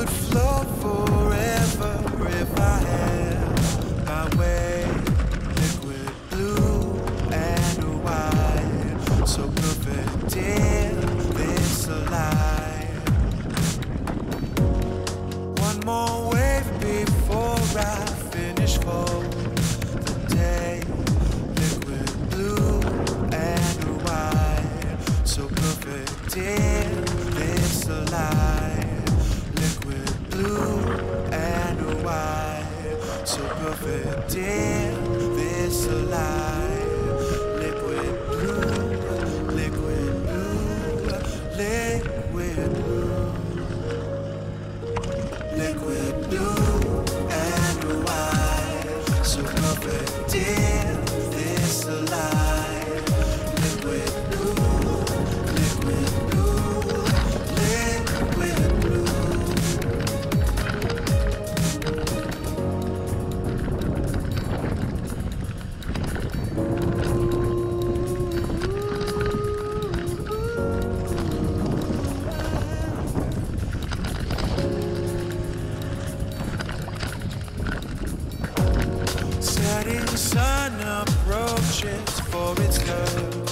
would flow forever if I had my way. Liquid blue and white, so perfect in this life. One more wave before I finish for the day. Liquid blue and white, so perfect in this life. Liquid blue and white, so perfect in this life. Liquid blue, liquid blue, liquid blue. Liquid blue and white, so perfect in this life. Liquid blue, liquid blue, liquid blue. Setting sun approaches for its curve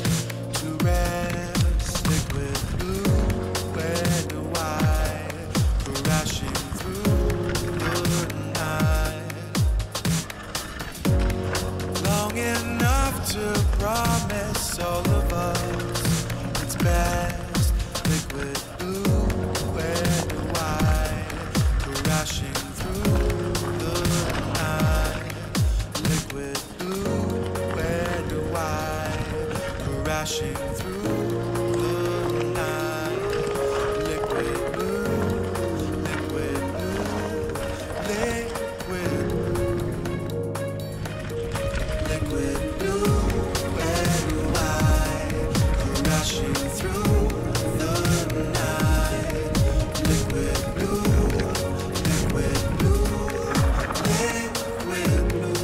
to rest. Liquid blue and white, crashing through the night. Long enough to promise all of us its best. Liquid blue and white, crashing through the night. Liquid blue and white, crashing through the night. Liquid blue, liquid blue, liquid blue. Liquid blue and white, crashing through the night. Liquid blue, liquid blue, liquid blue.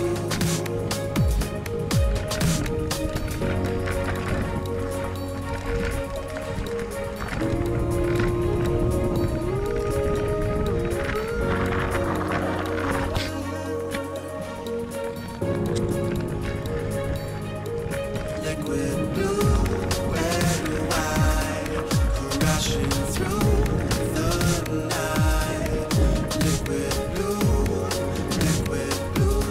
Liquid blue and white, crashing through the night. Liquid blue, liquid blue,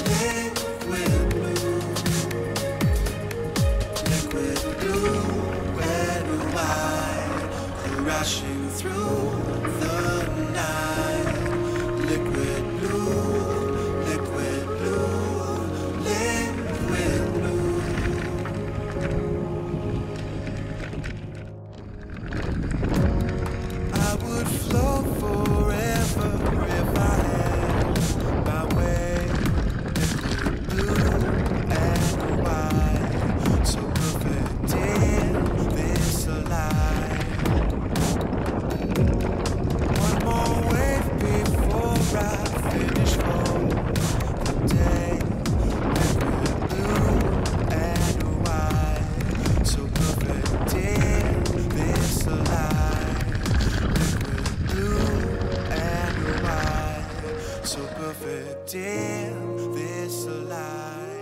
liquid blue. Liquid blue and white, crashing through the night. Liquid blue, liquid blue, liquid blue. I would flow forever if I had my way. Liquid blue and white, so perfect in this life. One more wave before I finish for the day. Liquid blue and white, so perfect in this life. Liquid blue and white, so perfect in this life.